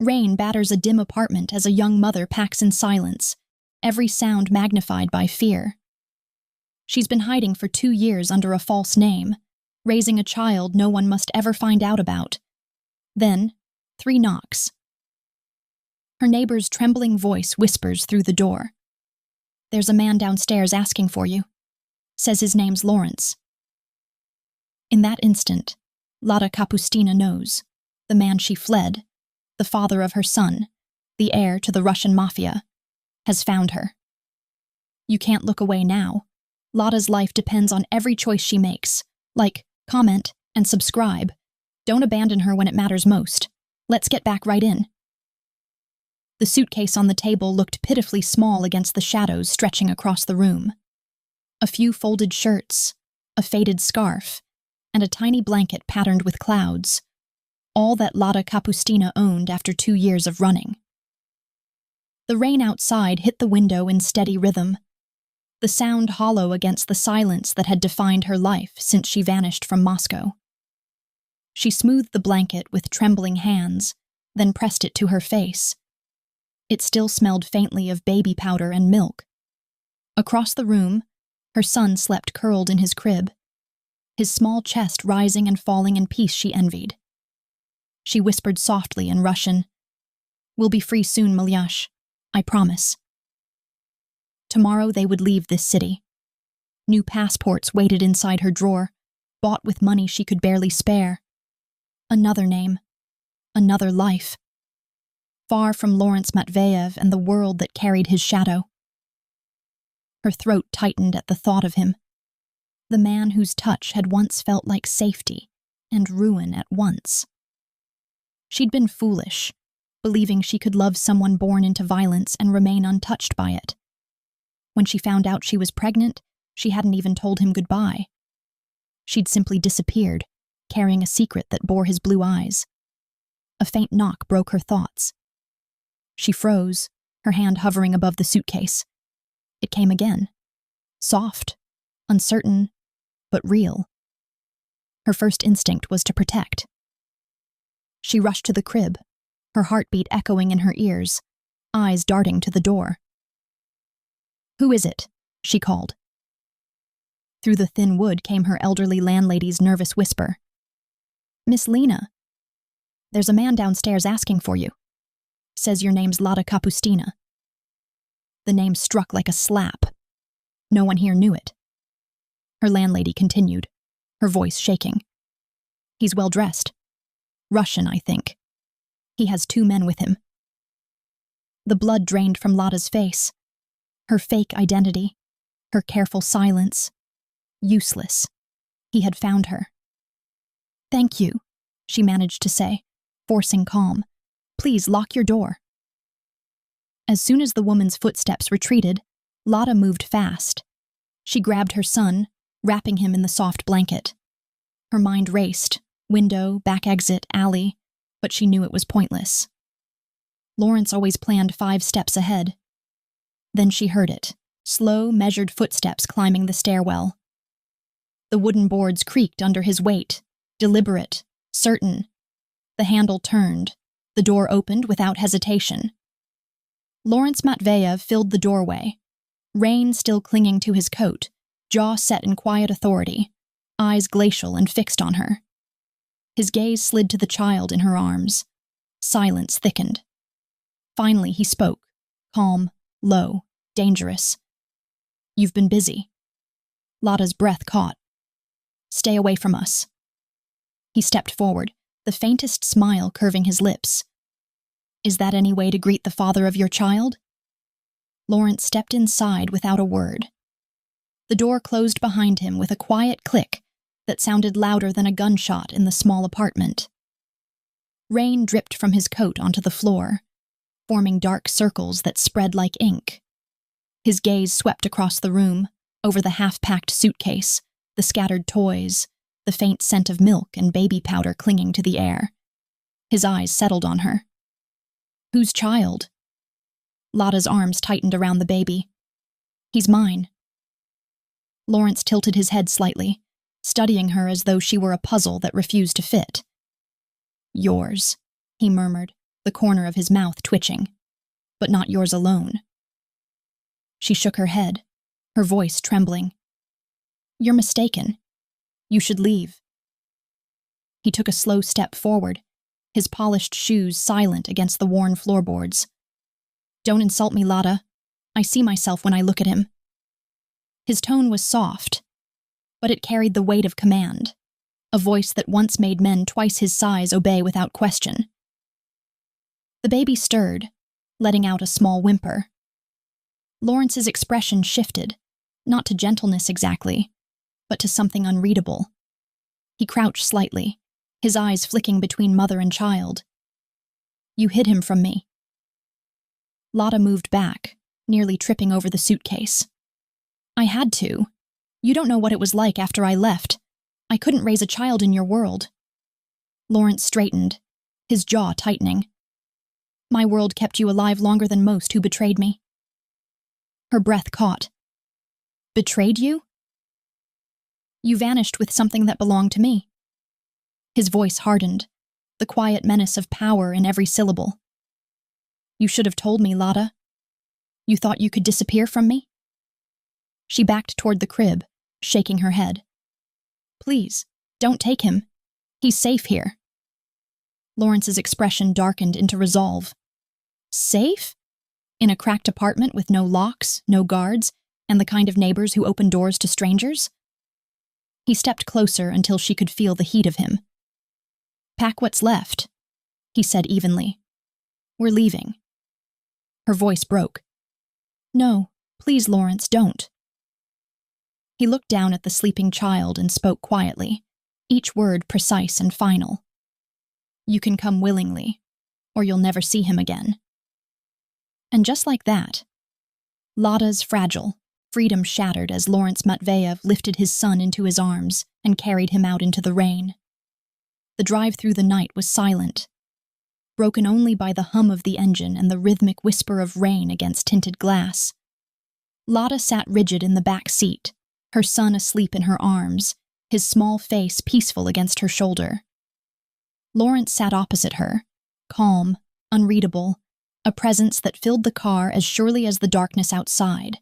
Rain batters a dim apartment as a young mother packs in silence, every sound magnified by fear. She's been hiding for 2 years under a false name, raising a child no one must ever find out about. Then, 3 knocks. Her neighbor's trembling voice whispers through the door. "There's a man downstairs asking for you," says his name's Lawrence. In that instant, Lada Kapustina knows, the man she fled, the father of her son, the heir to the Russian Mafia, has found her. You can't look away now. Lada's life depends on every choice she makes. Like, comment, and subscribe. Don't abandon her when it matters most. Let's get back right in. The suitcase on the table looked pitifully small against the shadows stretching across the room. A few folded shirts, a faded scarf, and a tiny blanket patterned with clouds. All that Lada Kapustina owned after 2 years of running. The rain outside hit the window in steady rhythm, the sound hollow against the silence that had defined her life since she vanished from Moscow. She smoothed the blanket with trembling hands, then pressed it to her face. It still smelled faintly of baby powder and milk. Across the room, her son slept curled in his crib, his small chest rising and falling in peace she envied. She whispered softly in Russian, "We'll be free soon, Malyash. I promise." Tomorrow they would leave this city. New passports waited inside her drawer, bought with money she could barely spare. Another name. Another life. Far from Lawrence Matveyev and the world that carried his shadow. Her throat tightened at the thought of him. The man whose touch had once felt like safety and ruin at once. She'd been foolish, believing she could love someone born into violence and remain untouched by it. When she found out she was pregnant, she hadn't even told him goodbye. She'd simply disappeared, carrying a secret that bore his blue eyes. A faint knock broke her thoughts. She froze, her hand hovering above the suitcase. It came again. Soft, uncertain, but real. Her first instinct was to protect. She rushed to the crib, her heartbeat echoing in her ears, eyes darting to the door. "Who is it?" she called. Through the thin wood came her elderly landlady's nervous whisper. "Miss Lena, there's a man downstairs asking for you. Says your name's Lada Kapustina." The name struck like a slap. No one here knew it. Her landlady continued, her voice shaking. "He's well dressed. Russian, I think. He has 2 men with him." The blood drained from Lada's face. Her fake identity, her careful silence. Useless. He had found her. "Thank you," she managed to say, forcing calm. "Please lock your door." As soon as the woman's footsteps retreated, Lada moved fast. She grabbed her son, wrapping him in the soft blanket. Her mind raced, window, back exit, alley, but she knew it was pointless. Lawrence always planned 5 steps ahead. Then she heard it, slow, measured footsteps climbing the stairwell. The wooden boards creaked under his weight, deliberate, certain. The handle turned. The door opened without hesitation. Lawrence Matveyev filled the doorway, rain still clinging to his coat, jaw set in quiet authority, eyes glacial and fixed on her. His gaze slid to the child in her arms. Silence thickened. Finally he spoke, calm, low, dangerous. "You've been busy." Lada's breath caught. "Stay away from us." He stepped forward, the faintest smile curving his lips. "Is that any way to greet the father of your child?" Lawrence stepped inside without a word. The door closed behind him with a quiet click that sounded louder than a gunshot in the small apartment. Rain dripped from his coat onto the floor, forming dark circles that spread like ink. His gaze swept across the room, over the half-packed suitcase, the scattered toys, the faint scent of milk and baby powder clinging to the air. His eyes settled on her. "Whose child?" Lada's arms tightened around the baby. "He's mine." Lawrence tilted his head slightly, studying her as though she were a puzzle that refused to fit. "Yours," he murmured, the corner of his mouth twitching. But not yours alone. She shook her head, her voice trembling. You're mistaken. You should leave. He took a slow step forward, his polished shoes silent against the worn floorboards. Don't insult me, Lada. I see myself when I look at him. His tone was soft, but it carried the weight of command, a voice that once made men twice his size obey without question. The baby stirred, letting out a small whimper. Lawrence's expression shifted, not to gentleness exactly, but to something unreadable. He crouched slightly, his eyes flicking between mother and child. You hid him from me. Lada moved back, nearly tripping over the suitcase. I had to. You don't know what it was like after I left. I couldn't raise a child in your world. Lawrence straightened, his jaw tightening. My world kept you alive longer than most who betrayed me. Her breath caught. Betrayed you? You vanished with something that belonged to me. His voice hardened, the quiet menace of power in every syllable. You should have told me, Lada. You thought you could disappear from me? She backed toward the crib, shaking her head. Please, don't take him. He's safe here. Lawrence's expression darkened into resolve. Safe? In a cracked apartment with no locks, no guards, and the kind of neighbors who open doors to strangers? He stepped closer until she could feel the heat of him. Pack what's left, he said evenly. We're leaving. Her voice broke. No, please, Lawrence, don't. He looked down at the sleeping child and spoke quietly, each word precise and final. You can come willingly, or you'll never see him again. And just like that, Lada's fragile freedom shattered as Lawrence Matveyev lifted his son into his arms and carried him out into the rain. The drive through the night was silent, broken only by the hum of the engine and the rhythmic whisper of rain against tinted glass. Lada sat rigid in the back seat, her son asleep in her arms, his small face peaceful against her shoulder. Lawrence sat opposite her, calm, unreadable, a presence that filled the car as surely as the darkness outside.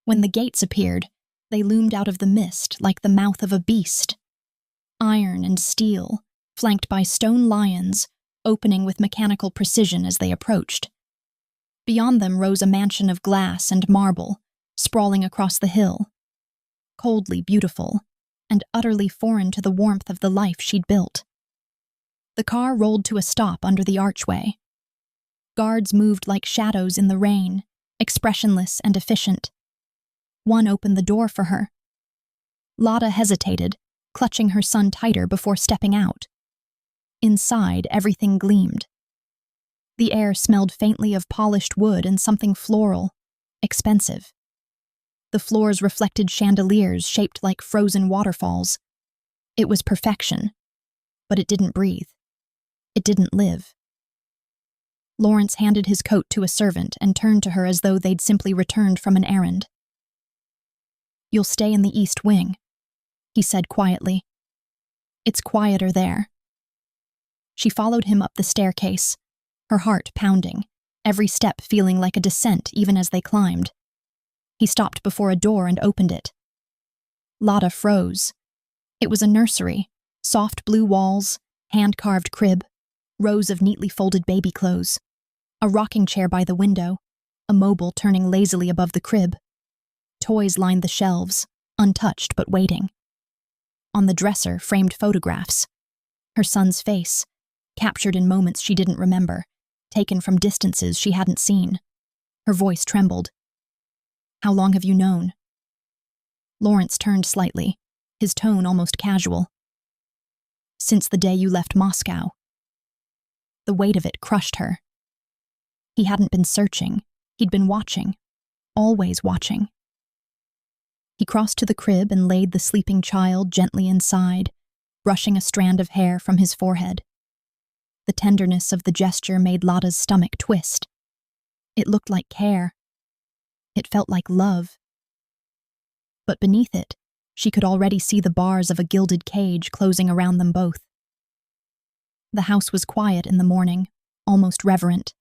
When the gates appeared, they loomed out of the mist like the mouth of a beast. Iron and steel, flanked by stone lions, opening with mechanical precision as they approached. Beyond them rose a mansion of glass and marble, sprawling across the hill. Coldly beautiful, and utterly foreign to the warmth of the life she'd built. The car rolled to a stop under the archway. Guards moved like shadows in the rain, expressionless and efficient. One opened the door for her. Lada hesitated, clutching her son tighter before stepping out. Inside, everything gleamed. The air smelled faintly of polished wood and something floral, expensive. The floors reflected chandeliers shaped like frozen waterfalls. It was perfection, but it didn't breathe. It didn't live. Lawrence handed his coat to a servant and turned to her as though they'd simply returned from an errand. You'll stay in the East Wing, he said quietly. It's quieter there. She followed him up the staircase, her heart pounding, every step feeling like a descent even as they climbed. He stopped before a door and opened it. Lada froze. It was a nursery, soft blue walls, hand-carved crib, rows of neatly folded baby clothes, a rocking chair by the window, a mobile turning lazily above the crib. Toys lined the shelves, untouched but waiting. On the dresser, framed photographs. Her son's face, captured in moments she didn't remember, taken from distances she hadn't seen. Her voice trembled. How long have you known? Lawrence turned slightly, his tone almost casual. Since the day you left Moscow. The weight of it crushed her. He hadn't been searching, he'd been watching, always watching. He crossed to the crib and laid the sleeping child gently inside, brushing a strand of hair from his forehead. The tenderness of the gesture made Lada's stomach twist. It looked like care. It felt like love. But beneath it, she could already see the bars of a gilded cage closing around them both. The house was quiet in the morning, almost reverent.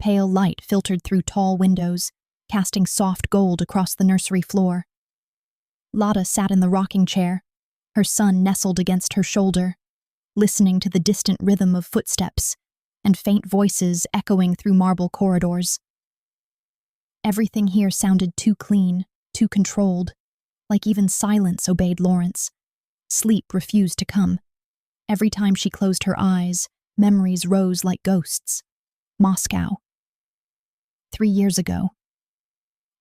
Pale light filtered through tall windows, casting soft gold across the nursery floor. Lotta sat in the rocking chair, her son nestled against her shoulder, listening to the distant rhythm of footsteps and faint voices echoing through marble corridors. Everything here sounded too clean, too controlled, like even silence obeyed Lawrence. Sleep refused to come. Every time she closed her eyes, memories rose like ghosts. Moscow. 3 years ago.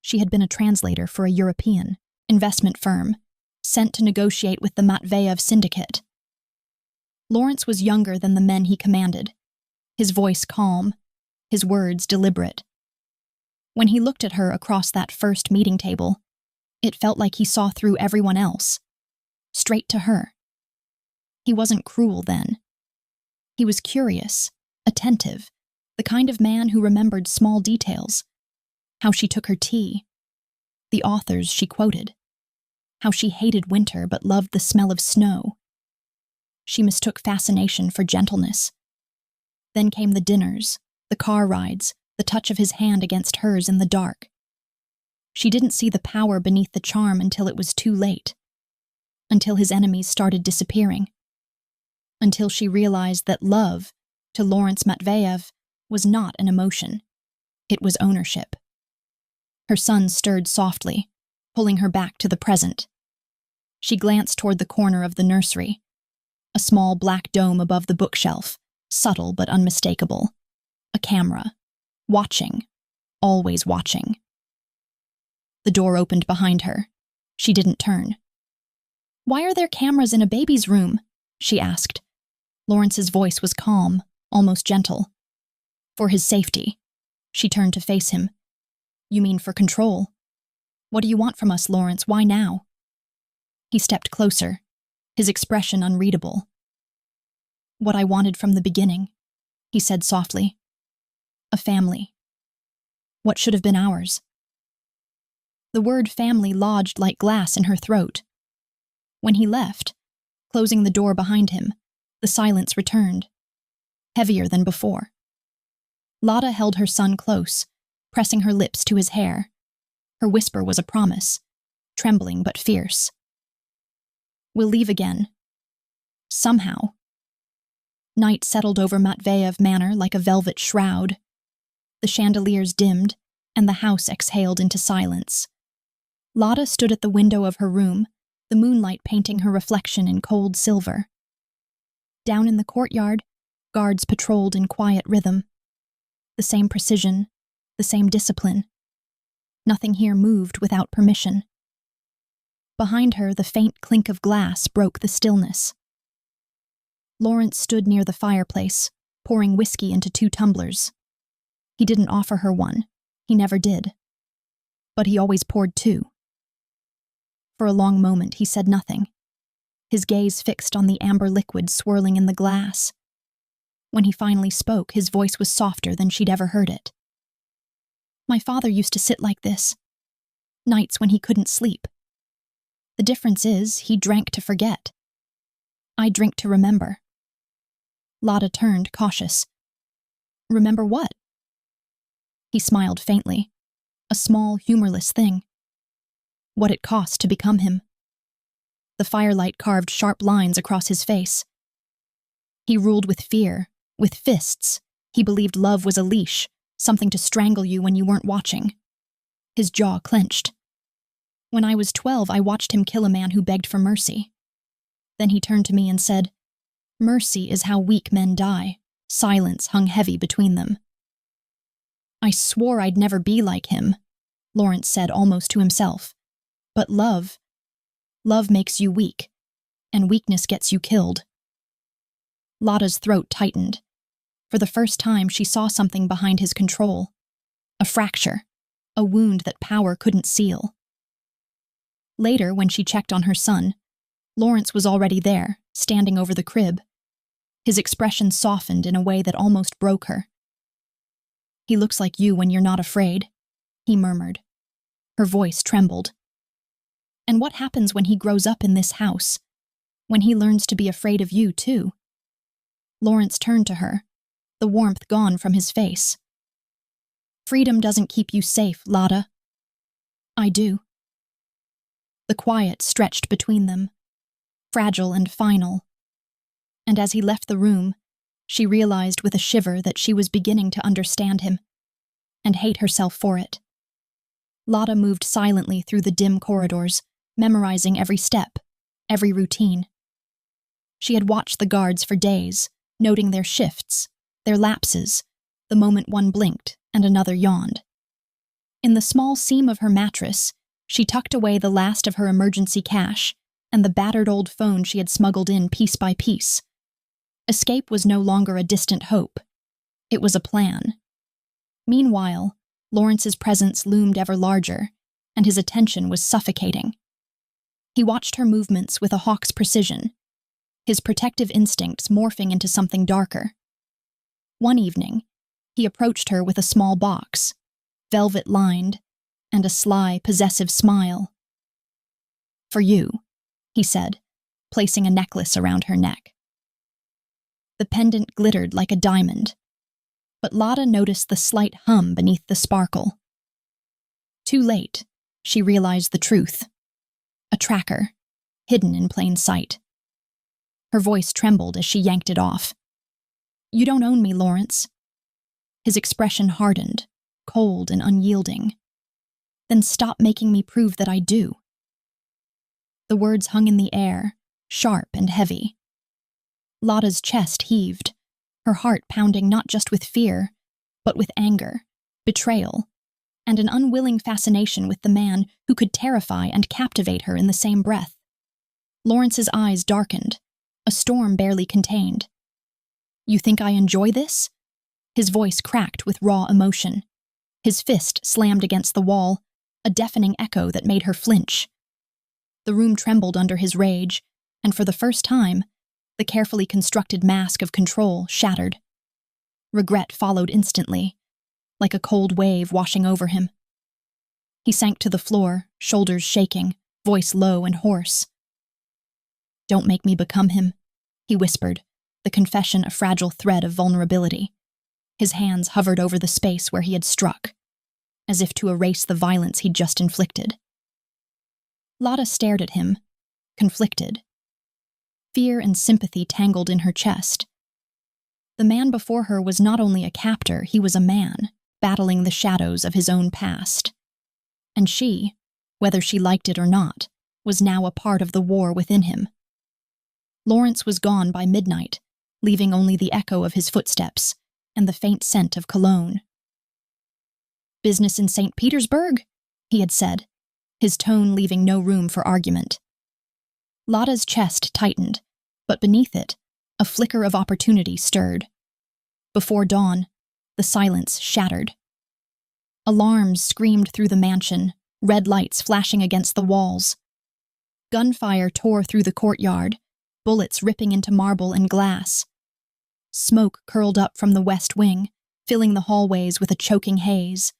She had been a translator for a European investment firm, sent to negotiate with the Matveyev syndicate. Lawrence was younger than the men he commanded, his voice calm, his words deliberate. When he looked at her across that first meeting table, it felt like he saw through everyone else, straight to her. He wasn't cruel then. He was curious, attentive, the kind of man who remembered small details, how she took her tea, the authors she quoted, how she hated winter but loved the smell of snow. She mistook fascination for gentleness. Then came the dinners, the car rides, the touch of his hand against hers in the dark. She didn't see the power beneath the charm until it was too late, until his enemies started disappearing, until she realized that love, to Lawrence Matveyev, was not an emotion. It was ownership. Her son stirred softly, pulling her back to the present. She glanced toward the corner of the nursery, a small black dome above the bookshelf, subtle but unmistakable. A camera. Watching. Always watching. The door opened behind her. She didn't turn. "Why are there cameras in a baby's room?" she asked. Lawrence's voice was calm, almost gentle. "For his safety." She turned to face him. "You mean for control? What do you want from us, Lawrence? Why now?" He stepped closer, his expression unreadable. "What I wanted from the beginning," he said softly. "A family. What should have been ours." The word family lodged like glass in her throat. When he left, closing the door behind him, the silence returned, heavier than before. Lotta held her son close, pressing her lips to his hair. Her whisper was a promise, trembling but fierce. "We'll leave again. Somehow." Night settled over Matveyev Manor like a velvet shroud. The chandeliers dimmed, and the house exhaled into silence. Lotta stood at the window of her room, the moonlight painting her reflection in cold silver. Down in the courtyard, guards patrolled in quiet rhythm. The same precision, the same discipline. Nothing here moved without permission. Behind her, the faint clink of glass broke the stillness. Lawrence stood near the fireplace, pouring whiskey into 2 tumblers. He didn't offer her one. He never did. But he always poured 2. For a long moment, he said nothing, his gaze fixed on the amber liquid swirling in the glass. When he finally spoke, his voice was softer than she'd ever heard it. "My father used to sit like this, nights when he couldn't sleep. The difference is, he drank to forget. I drink to remember." Lotta turned, cautious. "Remember what?" He smiled faintly, a small, humorless thing. What it cost to become him. The firelight carved sharp lines across his face. He ruled with fear, with fists. He believed love was a leash, something to strangle you when you weren't watching. His jaw clenched. "When I was 12, I watched him kill a man who begged for mercy. Then he turned to me and said, 'Mercy is how weak men die.'" Silence hung heavy between them. "I swore I'd never be like him," Lawrence said almost to himself. "But love makes you weak, and weakness gets you killed." Lotta's throat tightened. For the first time, she saw something behind his control. A fracture, a wound that power couldn't seal. Later, when she checked on her son, Lawrence was already there, standing over the crib. His expression softened in a way that almost broke her. "He looks like you when you're not afraid," he murmured. Her voice trembled. "And what happens when he grows up in this house? When he learns to be afraid of you, too?" Lawrence turned to her, the warmth gone from his face. "Freedom doesn't keep you safe, Lotta." "I do." The quiet stretched between them, fragile and final. And as he left the room, she realized with a shiver that she was beginning to understand him, and hate herself for it. Lotta moved silently through the dim corridors, memorizing every step, every routine. She had watched the guards for days, noting their shifts, their lapses, the moment one blinked and another yawned. In the small seam of her mattress, she tucked away the last of her emergency cash and the battered old phone she had smuggled in piece by piece. Escape was no longer a distant hope. It was a plan. Meanwhile, Lawrence's presence loomed ever larger, and his attention was suffocating. He watched her movements with a hawk's precision, his protective instincts morphing into something darker. One evening, he approached her with a small box, velvet-lined, and a sly, possessive smile. "For you," he said, placing a necklace around her neck. The pendant glittered like a diamond, but Lotta noticed the slight hum beneath the sparkle. Too late, she realized the truth. A tracker, hidden in plain sight. Her voice trembled as she yanked it off. "You don't own me, Lawrence." His expression hardened, cold and unyielding. "Then stop making me prove that I do." The words hung in the air, sharp and heavy. Lotta's chest heaved, her heart pounding not just with fear, but with anger, betrayal, and an unwilling fascination with the man who could terrify and captivate her in the same breath. Lawrence's eyes darkened, a storm barely contained. "You think I enjoy this?" His voice cracked with raw emotion. His fist slammed against the wall, a deafening echo that made her flinch. The room trembled under his rage, and for the first time, the carefully constructed mask of control shattered. Regret followed instantly, like a cold wave washing over him. He sank to the floor, shoulders shaking, voice low and hoarse. "Don't make me become him," he whispered, the confession a fragile thread of vulnerability. His hands hovered over the space where he had struck, as if to erase the violence he'd just inflicted. Lotta stared at him, conflicted. Fear and sympathy tangled in her chest. The man before her was not only a captor, he was a man, battling the shadows of his own past. And she, whether she liked it or not, was now a part of the war within him. Lawrence was gone by midnight, leaving only the echo of his footsteps and the faint scent of cologne. "Business in St. Petersburg?" he had said, his tone leaving no room for argument. Lotta's chest tightened, but beneath it, a flicker of opportunity stirred. Before dawn, the silence shattered. Alarms screamed through the mansion, red lights flashing against the walls. Gunfire tore through the courtyard, bullets ripping into marble and glass. Smoke curled up from the west wing, filling the hallways with a choking haze.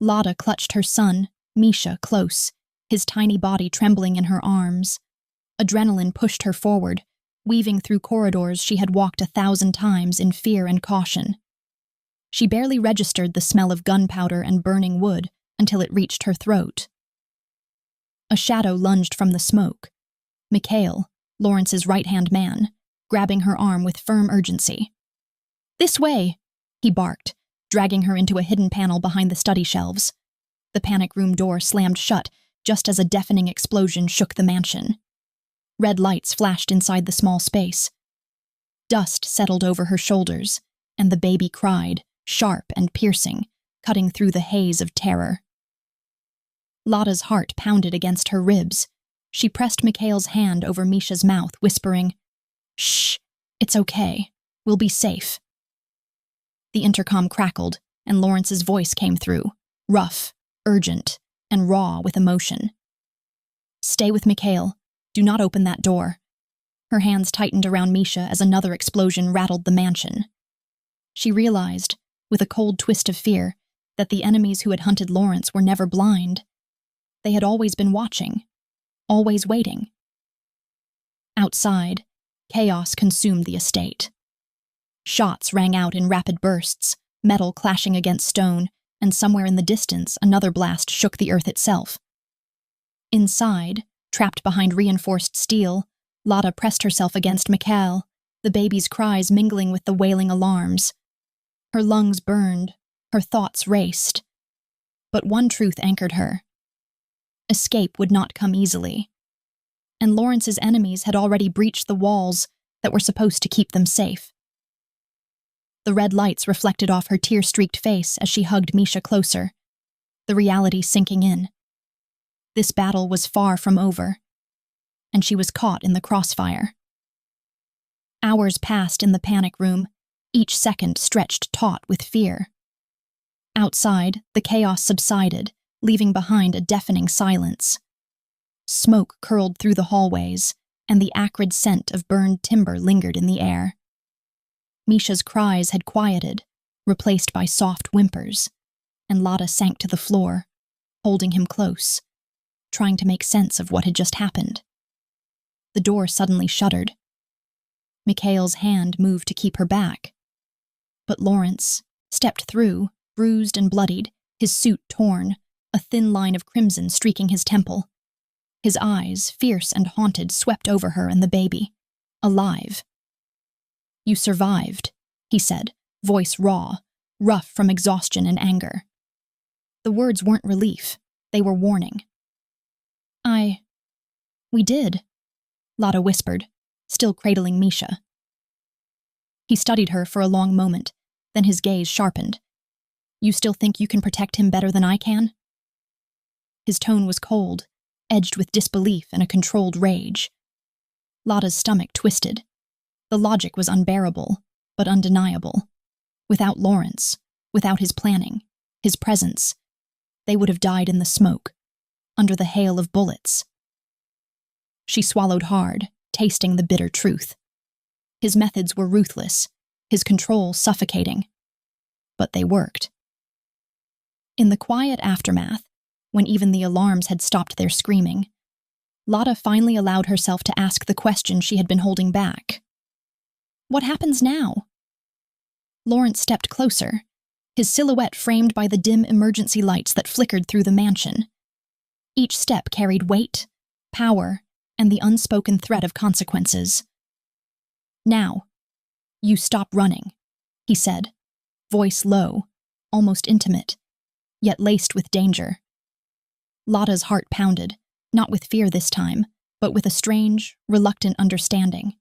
Lotta clutched her son, Misha, close, his tiny body trembling in her arms. Adrenaline pushed her forward, weaving through corridors she had walked 1,000 times in fear and caution. She barely registered the smell of gunpowder and burning wood until it reached her throat. A shadow lunged from the smoke. Mikhail, Lawrence's right-hand man, grabbing her arm with firm urgency. "This way," he barked, dragging her into a hidden panel behind the study shelves. The panic room door slammed shut just as a deafening explosion shook the mansion. Red lights flashed inside the small space. Dust settled over her shoulders, and the baby cried, sharp and piercing, cutting through the haze of terror. Lotta's heart pounded against her ribs. She pressed Mikhail's hand over Misha's mouth, whispering, "Shh, it's okay. We'll be safe." The intercom crackled, and Lawrence's voice came through, rough, urgent, and raw with emotion. "Stay with Mikhail. Do not open that door." Her hands tightened around Misha as another explosion rattled the mansion. She realized, with a cold twist of fear, that the enemies who had hunted Lawrence were never blind. They had always been watching, always waiting. Outside, chaos consumed the estate. Shots rang out in rapid bursts, metal clashing against stone, and somewhere in the distance another blast shook the earth itself. Inside, trapped behind reinforced steel, Lotta pressed herself against Mikhail, the baby's cries mingling with the wailing alarms. Her lungs burned, her thoughts raced. But one truth anchored her. Escape would not come easily. And Lawrence's enemies had already breached the walls that were supposed to keep them safe. The red lights reflected off her tear-streaked face as she hugged Misha closer, the reality sinking in. This battle was far from over, and she was caught in the crossfire. Hours passed in the panic room, each second stretched taut with fear. Outside, the chaos subsided, leaving behind a deafening silence. Smoke curled through the hallways, and the acrid scent of burned timber lingered in the air. Misha's cries had quieted, replaced by soft whimpers, and Lotta sank to the floor, holding him close, trying to make sense of what had just happened. The door suddenly shuddered. Mikhail's hand moved to keep her back. But Lawrence stepped through, bruised and bloodied, his suit torn, a thin line of crimson streaking his temple. His eyes, fierce and haunted, swept over her and the baby. Alive. "You survived," he said, voice raw, rough from exhaustion and anger. The words weren't relief, they were warning. We did," Lotta whispered, still cradling Misha. He studied her for a long moment, then his gaze sharpened. "You still think you can protect him better than I can?" His tone was cold, edged with disbelief and a controlled rage. Lotta's stomach twisted. The logic was unbearable, but undeniable. Without Lawrence, without his planning, his presence, they would have died in the smoke, under the hail of bullets. She swallowed hard, tasting the bitter truth. His methods were ruthless, his control suffocating. But they worked. In the quiet aftermath, when even the alarms had stopped their screaming, Lotta finally allowed herself to ask the question she had been holding back. What happens now? Lawrence stepped closer, his silhouette framed by the dim emergency lights that flickered through the mansion. Each step carried weight, power, and the unspoken threat of consequences. "Now, you stop running," he said, voice low, almost intimate, yet laced with danger. Lotta's heart pounded, not with fear this time, but with a strange, reluctant understanding.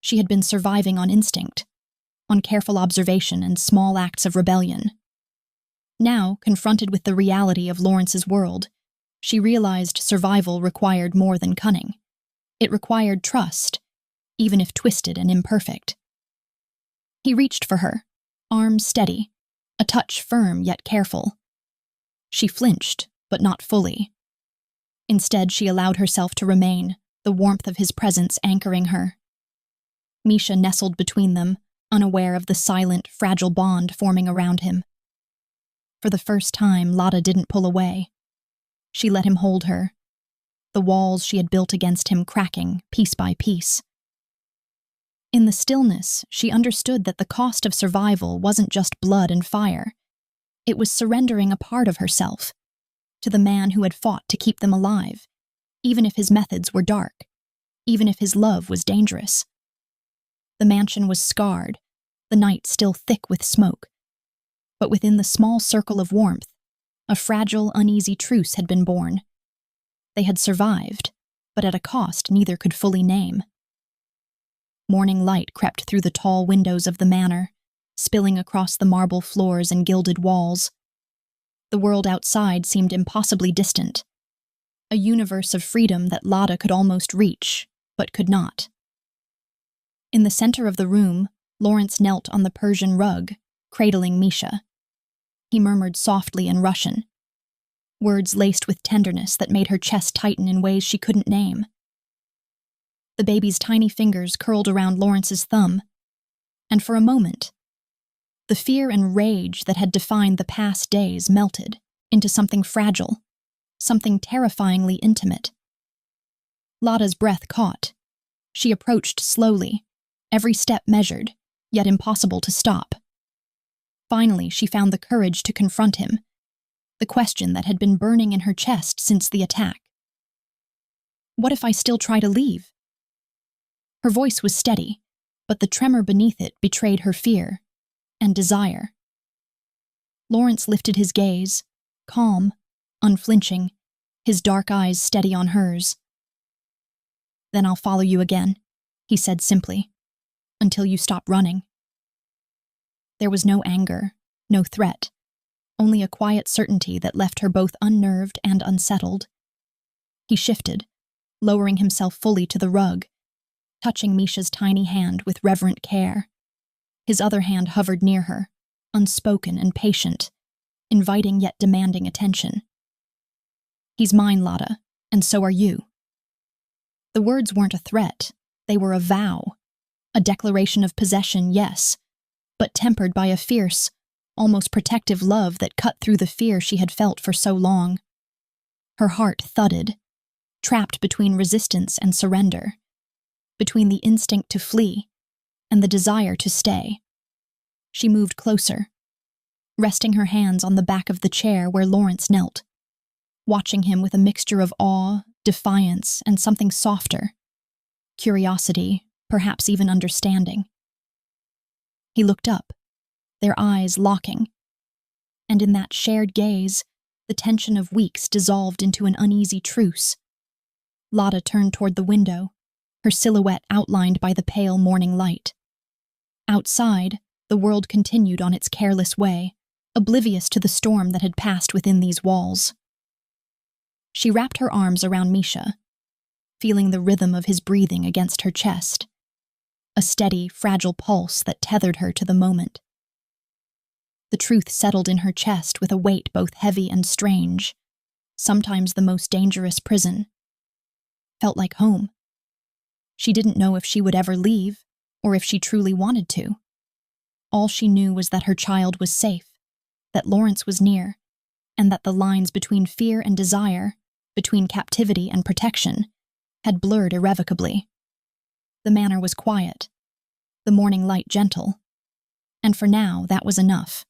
She had been surviving on instinct, on careful observation and small acts of rebellion. Now, confronted with the reality of Lawrence's world, she realized survival required more than cunning. It required trust, even if twisted and imperfect. He reached for her, arms steady, a touch firm yet careful. She flinched, but not fully. Instead, she allowed herself to remain, the warmth of his presence anchoring her. Misha nestled between them, unaware of the silent, fragile bond forming around him. For the first time, Lotta didn't pull away. She let him hold her, the walls she had built against him cracking, piece by piece. In the stillness, she understood that the cost of survival wasn't just blood and fire. It was surrendering a part of herself to the man who had fought to keep them alive, even if his methods were dark, even if his love was dangerous. The mansion was scarred, the night still thick with smoke. But within the small circle of warmth, a fragile, uneasy truce had been born. They had survived, but at a cost neither could fully name. Morning light crept through the tall windows of the manor, spilling across the marble floors and gilded walls. The world outside seemed impossibly distant, a universe of freedom that Lotta could almost reach, but could not. In the center of the room, Lawrence knelt on the Persian rug, cradling Misha. He murmured softly in Russian, words laced with tenderness that made her chest tighten in ways she couldn't name. The baby's tiny fingers curled around Lawrence's thumb, and for a moment, the fear and rage that had defined the past days melted into something fragile, something terrifyingly intimate. Lotta's breath caught. She approached slowly, every step measured, yet impossible to stop. Finally, she found the courage to confront him, the question that had been burning in her chest since the attack. What if I still try to leave? Her voice was steady, but the tremor beneath it betrayed her fear and desire. Lawrence lifted his gaze, calm, unflinching, his dark eyes steady on hers. Then I'll follow you again, he said simply, until you stop running. There was no anger, no threat, only a quiet certainty that left her both unnerved and unsettled. He shifted, lowering himself fully to the rug, touching Misha's tiny hand with reverent care. His other hand hovered near her, unspoken and patient, inviting yet demanding attention. He's mine, Lotta, and so are you. The words weren't a threat, they were a vow, a declaration of possession, yes, but tempered by a fierce, almost protective love that cut through the fear she had felt for so long. Her heart thudded, trapped between resistance and surrender, between the instinct to flee and the desire to stay. She moved closer, resting her hands on the back of the chair where Lawrence knelt, watching him with a mixture of awe, defiance, and something softer, curiosity, perhaps even understanding. He looked up, their eyes locking, and in that shared gaze, the tension of weeks dissolved into an uneasy truce. Lotta turned toward the window, her silhouette outlined by the pale morning light. Outside, the world continued on its careless way, oblivious to the storm that had passed within these walls. She wrapped her arms around Misha, feeling the rhythm of his breathing against her chest, a steady, fragile pulse that tethered her to the moment. The truth settled in her chest with a weight both heavy and strange, sometimes the most dangerous prison. Felt like home. She didn't know if she would ever leave, or if she truly wanted to. All she knew was that her child was safe, that Lawrence was near, and that the lines between fear and desire, between captivity and protection, had blurred irrevocably. The manor was quiet, the morning light gentle, and for now that was enough.